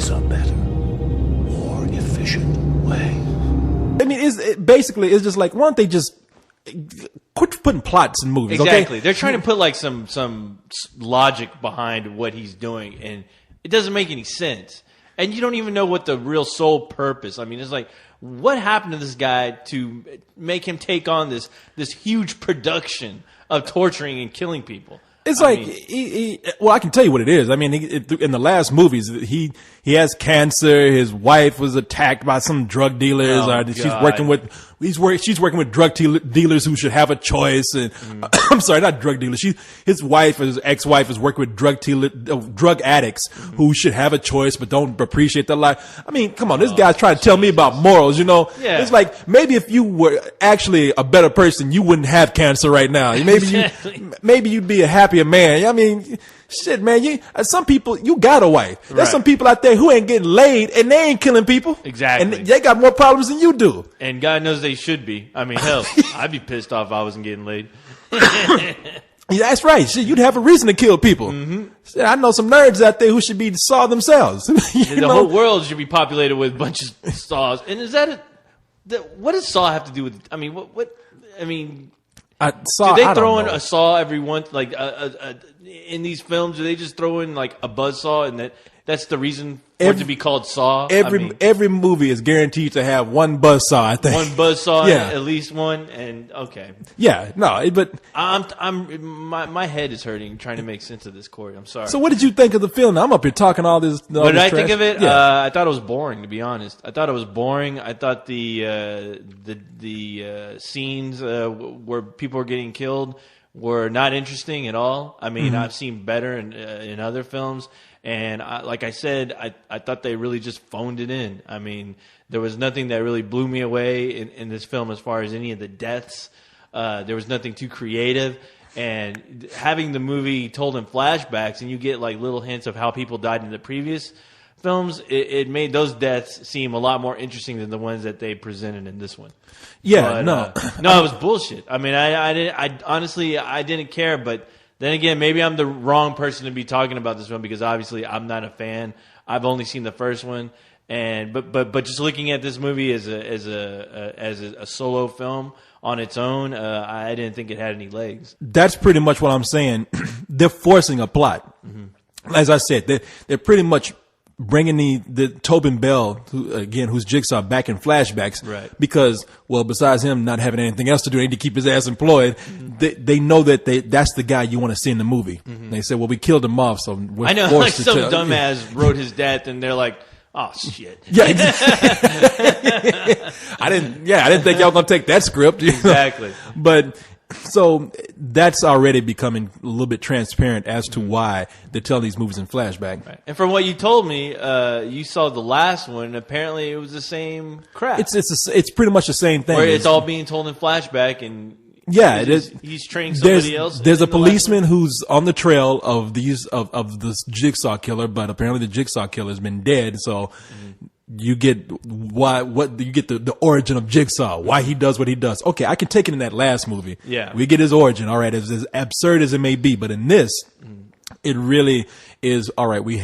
is a better, more efficient way. I mean, it's just like, why don't they just quit putting plots in movies? Exactly. Okay? They're trying to put like some logic behind what he's doing, and it doesn't make any sense. And you don't even know what the real sole purpose. I mean, it's like, what happened to this guy to make him take on this huge production of torturing and killing people? It's I can tell you what it is. I mean, in the last movies, he has cancer. His wife was attacked by some drug dealers. She's working with drug dealers who should have a choice. And I'm sorry, not drug dealers. His ex-wife is working with drug addicts who should have a choice but don't appreciate their life. I mean, come on, this guy's trying to tell me about morals. You know, It's like, maybe if you were actually a better person, you wouldn't have cancer right now. Maybe you'd be a happier man. I mean, shit, man. Some people, you got a wife. There's some people out there who ain't getting laid and they ain't killing people. Exactly. And they got more problems than you do. And God knows they should be. I mean, hell, I'd be pissed off if I wasn't getting laid. Yeah, that's right. Shit, you'd have a reason to kill people. Shit, I know some nerds out there who should be saw themselves. The whole world should be populated with a bunch of saws. And is what does saw have to do with? I mean, I mean. Do they throw in a saw every once, like in these films? Do they just throw in like a buzzsaw, and that's the reason for it to be called Saw? Every movie is guaranteed to have one buzzsaw. I think one buzzsaw, at least one. And okay, but my head is hurting trying to make sense of this, Corey. I'm sorry. So, what did you think of the film? I'm up here talking all this. What did I think of it? I thought it was boring, to be honest. I thought it was boring. I thought the scenes where people were getting killed were not interesting at all. I mean, I've seen better in other films. And like I said, I thought they really just phoned it in. I mean, there was nothing that really blew me away in this film as far as any of the deaths. There was nothing too creative. And having the movie told in flashbacks, and you get like little hints of how people died in the previous films, it made those deaths seem a lot more interesting than the ones that they presented in this one. Yeah, but, no, it was bullshit. I mean, I honestly, I didn't care, but then again, maybe I'm the wrong person to be talking about this one because obviously I'm not a fan. I've only seen the first one, but just looking at this movie as a solo film on its own, I didn't think it had any legs. That's pretty much what I'm saying. They're forcing a plot. As I said, they're pretty much bringing the Tobin Bell, who's Jigsaw, back in flashbacks, right? Because, well, besides him not having anything else to do, they need to keep his ass employed. They know that that's the guy you want to see in the movie. They said, well, we killed him off, so we're I know, forced like to some dumbass wrote his death, and they're like, oh shit. Yeah, I didn't think y'all gonna take that script. Exactly. But so that's already becoming a little bit transparent as to why they're telling these movies in flashback. Right. And from what you told me, you saw the last one. And apparently, it was the same crap. It's pretty much the same thing. Where it's all being told in flashback, and he's training somebody else. There's a policeman who's on the trail of this Jigsaw killer, but apparently the Jigsaw killer has been dead. So you get the origin of Jigsaw, why he does what he does. Okay, I can take it in that last movie. Yeah, we get his origin. All right, as absurd as it may be, but in this, it really is all right. We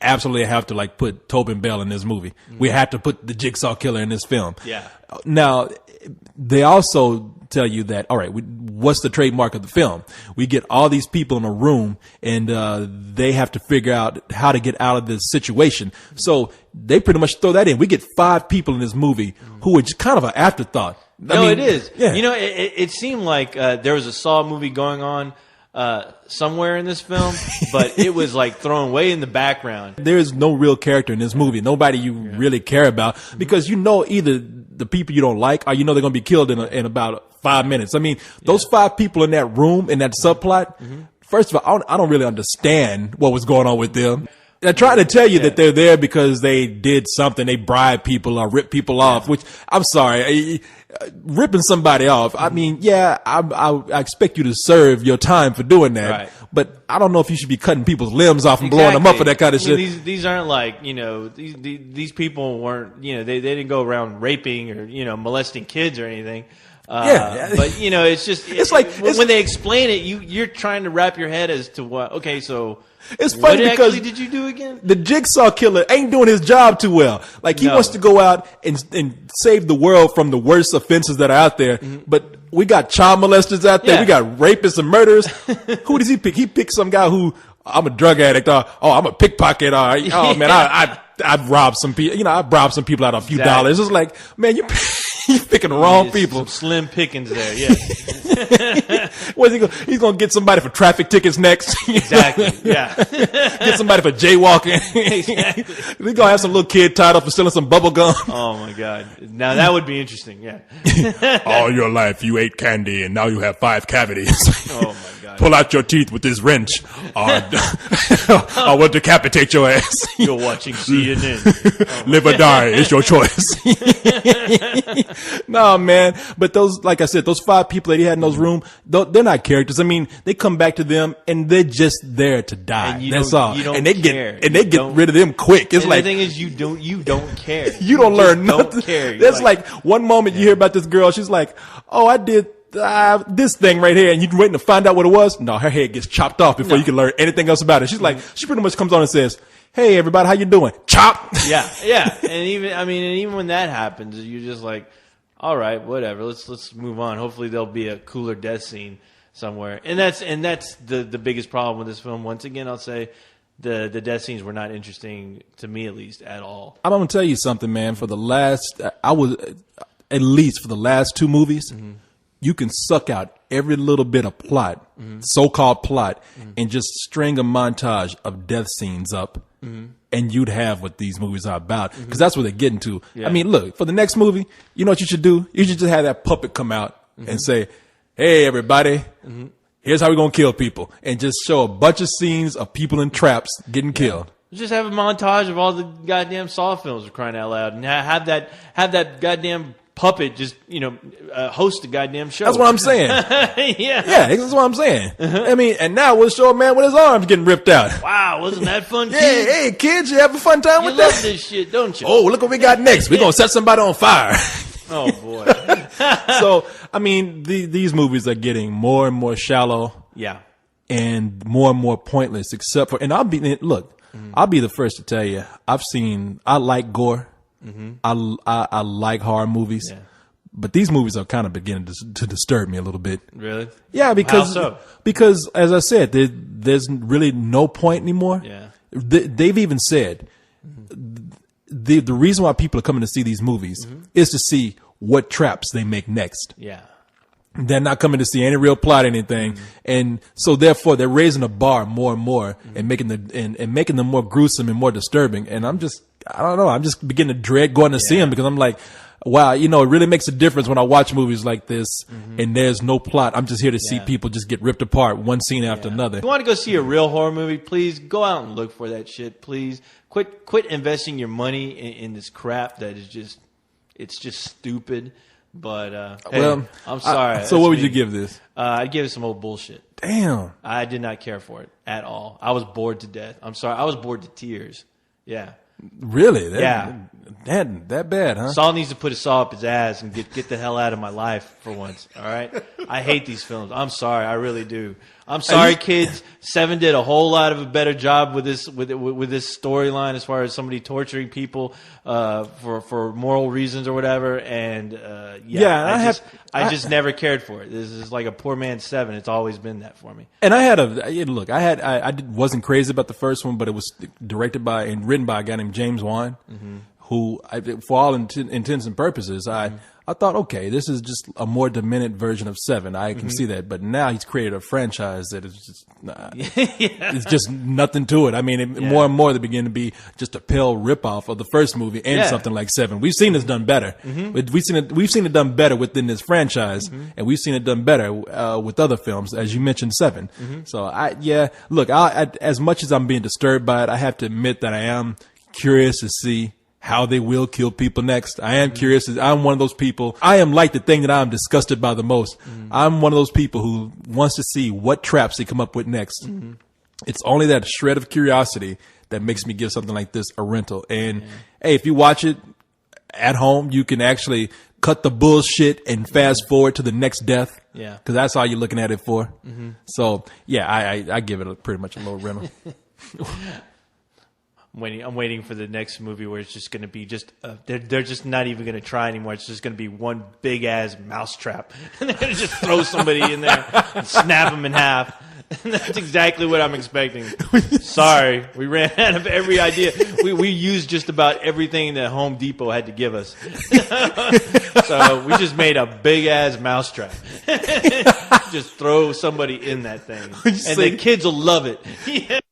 absolutely have to like put Tobin Bell in this movie. We have to put the Jigsaw killer in this film. Yeah. Now, they also tell you that, all right, what's the trademark of the film? We get all these people in a room, and they have to figure out how to get out of this situation. So they pretty much throw that in. We get 5 people in this movie who are just kind of an afterthought. I mean, it is. Yeah. You know, it seemed like there was a Saw movie going on somewhere in this film, but it was like thrown way in the background. There is no real character in this movie. Nobody you really care about, because you know either the people you don't like or you know they're going to be killed in about 5 minutes. I mean, those 5 people in that room, in that subplot, first of all, I don't really understand what was going on with them. They're trying to tell you that they're there because they did something. They bribed people or ripped people off, which, I'm sorry, ripping somebody off. I mean, I expect you to serve your time for doing that. Right. But I don't know if you should be cutting people's limbs off and blowing them up for that kind of shit. These aren't like, you know, these people weren't, you know, they didn't go around raping or, you know, molesting kids or anything. But you know, it's just, when they explain it, you're trying to wrap your head as to what, okay, so It's funny what because actually did you do again? the Jigsaw killer ain't doing his job too well. Like he wants to go out and save the world from the worst offenses that are out there. But we got child molesters out there. Yeah. We got rapists and murderers. Who does he pick? He picked some guy who, I'm a drug addict. Oh, I'm a pickpocket. Oh man, I've robbed some people. You know, I've robbed some people out of a few dollars. It's like, man, you picking the wrong people. Some slim pickings there. Yeah. Where's he going? He's going to get somebody for traffic tickets next. Exactly. Yeah. Get somebody for jaywalking. Exactly. We're going to have some little kid tied up for stealing some bubble gum. Oh my God. Now that would be interesting. Yeah. All your life you ate candy and now you have 5 cavities. Oh my God. Pull out your teeth with this wrench. I will decapitate your ass. You're watching CNN. Live or die. It's your choice. No, man. But those, like I said, those 5 people that he had in those room, they're not characters. I mean, they come back to them and they're just there to die. That's all. You don't and they care. get rid of them quick. It's and like the thing is, you don't care. You don't learn nothing. Don't care. That's like one moment you hear about this girl. She's like, "Oh, I did this thing right here," and you're waiting to find out what it was. No, her head gets chopped off before you can learn anything else about it. She's like, she pretty much comes on and says, "Hey, everybody, how you doing?" Chop. Yeah. And even when that happens, you're just like, all right, whatever. Let's move on. Hopefully there'll be a cooler death scene somewhere. And that's the biggest problem with this film. Once again, I'll say the death scenes were not interesting to me, at least, at all. I'm gonna tell you something, man. For the last, at least for the last 2 movies, you can suck out every little bit of plot, so-called plot, and just string a montage of death scenes up. And you'd have what these movies are about, because that's what they're getting to. Yeah. I mean, look, for the next movie, you know what you should do? You should just have that puppet come out and say, "Hey, everybody, here's how we're going to kill people." And just show a bunch of scenes of people in traps getting killed. Just have a montage of all the goddamn Saw films, for crying out loud, and have that goddamn puppet just, host a goddamn show. That's what I'm saying. Yeah, that's what I'm saying. I mean, and now we'll show a man with his arms getting ripped out. Wow, wasn't that fun, kids? Hey, kids, you have a fun time with You love that? this shit, don't you? Oh, look what we got next. We're going to set somebody on fire. Oh, boy. So, I mean, these movies are getting more and more shallow. Yeah. And more pointless, except for, and I'll be the first to tell you, I like gore. I like horror movies, but these movies are kind of beginning to disturb me a little bit. Really? Yeah, because How so? Because as I said, there's really no point anymore. Yeah. They've even said the reason why people are coming to see these movies is to see what traps they make next. Yeah. They're not coming to see any real plot or anything, and so therefore they're raising the bar more and more and making them more gruesome and more disturbing. And I don't know. I'm just beginning to dread going to see them, because I'm like, wow, it really makes a difference when I watch movies like this and there's no plot. I'm just here to see people just get ripped apart, one scene after another. If you want to go see a real horror movie, please go out and look for that shit. Please quit investing your money in this crap that is just stupid. But hey, well, I'm sorry. So what would you give this? I'd give it some old bullshit. Damn. I did not care for it at all. I was bored to death. I'm sorry. I was bored to tears. Yeah. Really? Yeah. That bad, huh? Saul needs to put a saw up his ass and get the hell out of my life for once. All right. I hate these films. I'm sorry. I really do. I'm sorry, kids. 7 did a whole lot of a better job with this storyline, as far as somebody torturing people for moral reasons or whatever. And I just never cared for it. This is like a poor man's 7. It's always been that for me. And I wasn't crazy about the first one, but it was directed by and written by a guy named James Wan, who, for all intents and purposes, I thought, okay, this is just a more demented version of 7. I can see that. But now he's created a franchise that is just, it's just nothing to it. I mean, more and more they begin to be just a pale ripoff of the first movie and something like 7. We've seen this done better. We've seen it done better within this franchise, and we've seen it done better with other films, as you mentioned, 7. So look, as much as I'm being disturbed by it, I have to admit that I am curious to see how they will kill people next. I am curious. I'm one of those people. I am like the thing that I'm disgusted by the most. I'm one of those people who wants to see what traps they come up with next. It's only that shred of curiosity that makes me give something like this a rental. And hey, if you watch it at home, you can actually cut the bullshit and fast forward to the next death. Yeah. Cause that's all you're looking at it for. So yeah, I give it pretty much a low rental. I'm waiting for the next movie where it's just going to be they're just not even going to try anymore. It's just going to be one big ass mousetrap, and they're going to just throw somebody in there and snap them in half. And that's exactly what I'm expecting. Sorry, we ran out of every idea. We used just about everything that Home Depot had to give us. So we just made a big ass mousetrap. Just throw somebody in that thing, and the kids will love it.